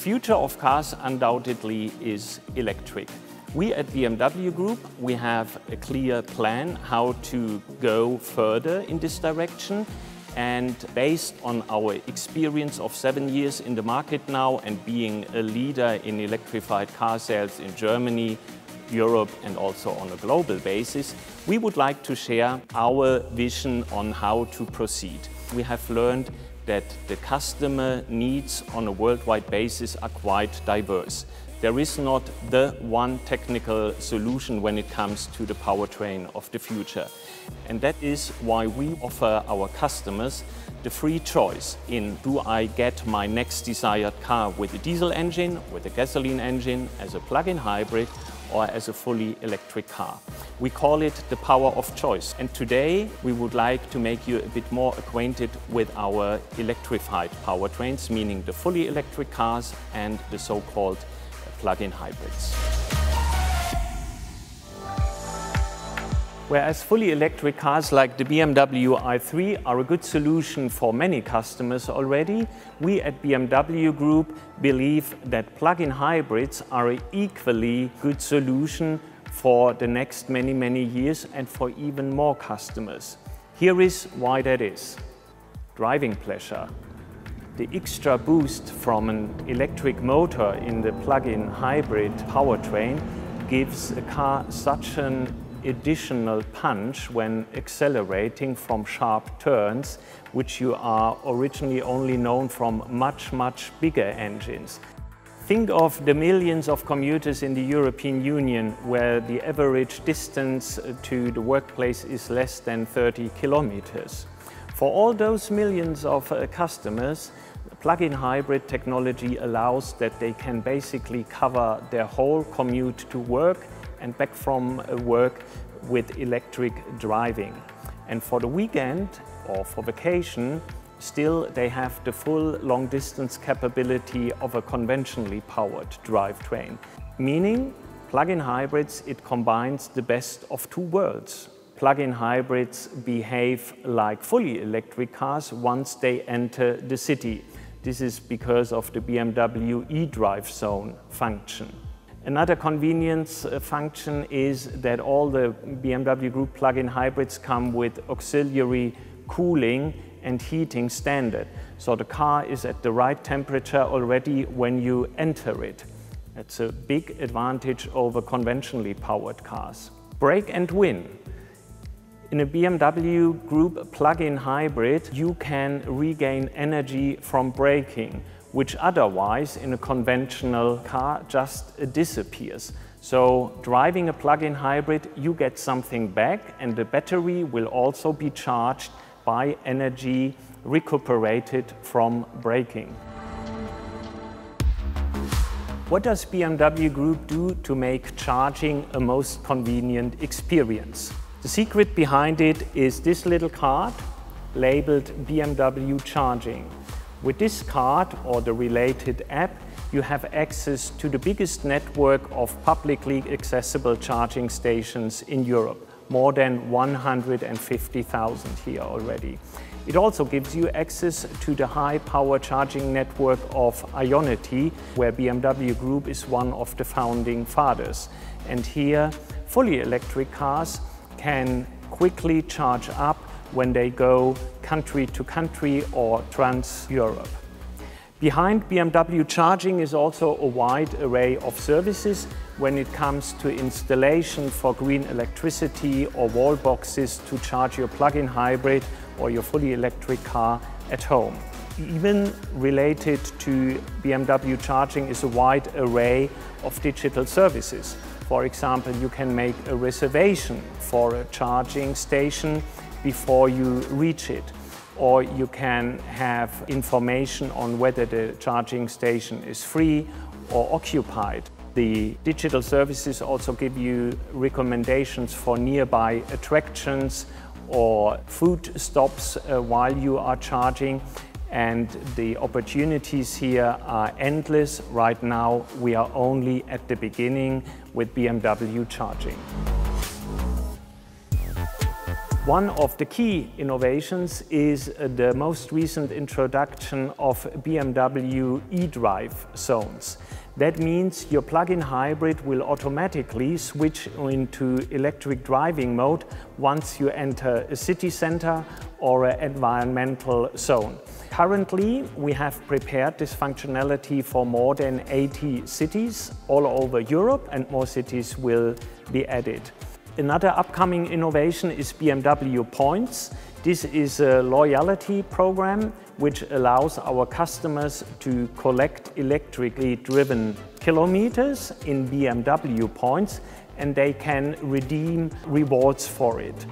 future of cars undoubtedly is electric. We at BMW Group, we have a clear plan how to go further in this direction, and based on our experience of 7 years in the market now and being a leader in electrified car sales in Germany, Europe and also on a global basis, we would like to share our vision on how to proceed. We have learned that the customer needs on a worldwide basis are quite diverse. There is not the one technical solution when it comes to the powertrain of the future. And that is why we offer our customers the free choice in, do I get my next desired car with a diesel engine, with a gasoline engine, as a plug-in hybrid, or as a fully electric car. We call it the power of choice. And today we would like to make you a bit more acquainted with our electrified powertrains, meaning the fully electric cars and the so-called plug-in hybrids. Whereas fully electric cars like the BMW i3 are a good solution for many customers already, we at BMW Group believe that plug-in hybrids are an equally good solution for the next many years and for even more customers. Here is why that is. Driving pleasure. The extra boost from an electric motor in the plug-in hybrid powertrain gives a car such an additional punch when accelerating from sharp turns, which you are originally only known from much bigger engines. Think of the millions of commuters in the European Union where the average distance to the workplace is less than 30 kilometers. For all those millions of customers, plug-in hybrid technology allows that they can basically cover their whole commute to work and back from work with electric driving. And for the weekend or for vacation, still they have the full long-distance capability of a conventionally powered drivetrain. Meaning, plug-in hybrids, it combines the best of two worlds. Plug-in hybrids behave like fully electric cars once they enter the city. This is because of the BMW eDrive zone function. Another convenience function is that all the BMW Group plug-in hybrids come with auxiliary cooling and heating standard. So the car is at the right temperature already when you enter it. That's a big advantage over conventionally powered cars. Brake and win. In a BMW Group plug-in hybrid, you can regain energy from braking, which otherwise in a conventional car just disappears. So driving a plug-in hybrid, you get something back, and the battery will also be charged by energy recuperated from braking. What does BMW Group do to make charging a most convenient experience? The secret behind it is this little card labeled BMW Charging. With this card or the related app, you have access to the biggest network of publicly accessible charging stations in Europe, more than 150,000 here already. It also gives you access to the high-power charging network of Ionity, where BMW Group is one of the founding fathers. And here, fully electric cars can quickly charge up when they go country to country or trans-Europe. Behind BMW Charging is also a wide array of services when it comes to installation for green electricity or wall boxes to charge your plug-in hybrid or your fully electric car at home. Even related to BMW Charging is a wide array of digital services. For example, you can make a reservation for a charging station before you reach it, or you can have information on whether the charging station is free or occupied. The digital services also give you recommendations for nearby attractions or food stops while you are charging, and the opportunities here are endless. Right now we are only at the beginning with BMW Charging. One of the key innovations is the most recent introduction of BMW eDrive zones. That means your plug-in hybrid will automatically switch into electric driving mode once you enter a city center or an environmental zone. Currently, we have prepared this functionality for more than 80 cities all over Europe, and more cities will be added. Another upcoming innovation is BMW Points. This is a loyalty program which allows our customers to collect electrically driven kilometers in BMW points, and they can redeem rewards for it.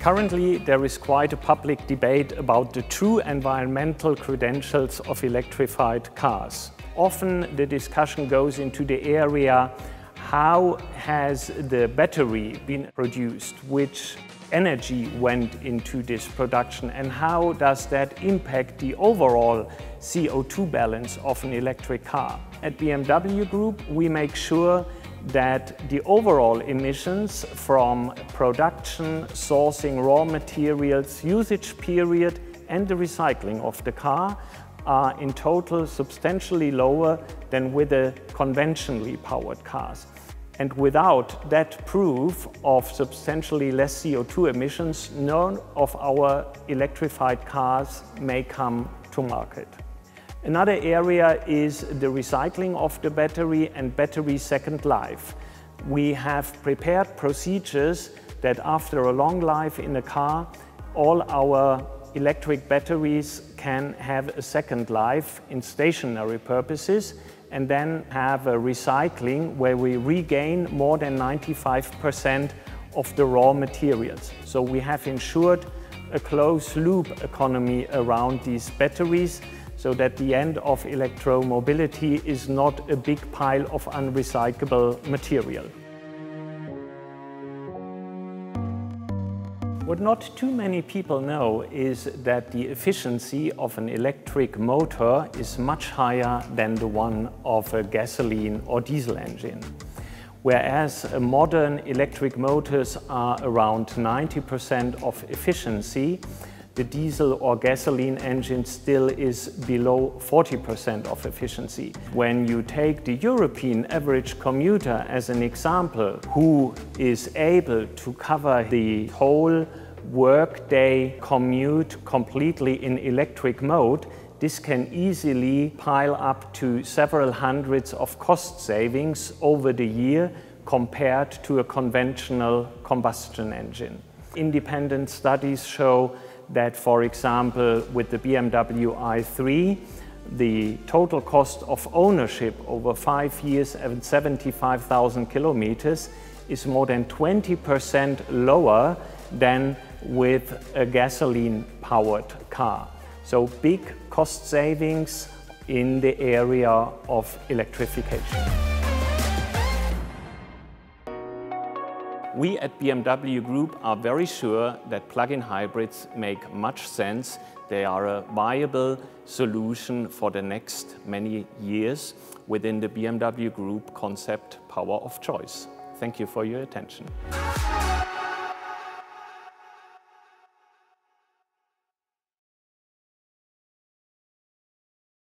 Currently, there is quite a public debate about the true environmental credentials of electrified cars. Often the discussion goes into the area, how has the battery been produced, which energy went into this production, and how does that impact the overall CO2 balance of an electric car. At BMW Group, we make sure that the overall emissions from production, sourcing raw materials, usage period, and the recycling of the car are in total substantially lower than with the conventionally powered cars. And without that proof of substantially less CO2 emissions, none of our electrified cars may come to market. Another area is the recycling of the battery and battery second life. We have prepared procedures that after a long life in a car, all our electric batteries can have a second life in stationary purposes, and then have a recycling where we regain more than 95% of the raw materials. So we have ensured a closed loop economy around these batteries, so that the end of electromobility is not a big pile of unrecyclable material. What not too many people know is that the efficiency of an electric motor is much higher than the one of a gasoline or diesel engine. Whereas modern electric motors are around 90% of efficiency, the diesel or gasoline engine still is below 40% of efficiency. When you take the European average commuter as an example, who is able to cover the whole workday commute completely in electric mode, this can easily pile up to several hundreds of cost savings over the year compared to a conventional combustion engine. Independent studies show that, for example, with the BMW i3, the total cost of ownership over 5 years and 75,000 kilometers is more than 20% lower than with a gasoline-powered car. So big cost savings in the area of electrification. We at BMW Group are very sure that plug-in hybrids make much sense. They are a viable solution for the next many years within the BMW Group concept Power of Choice. Thank you for your attention.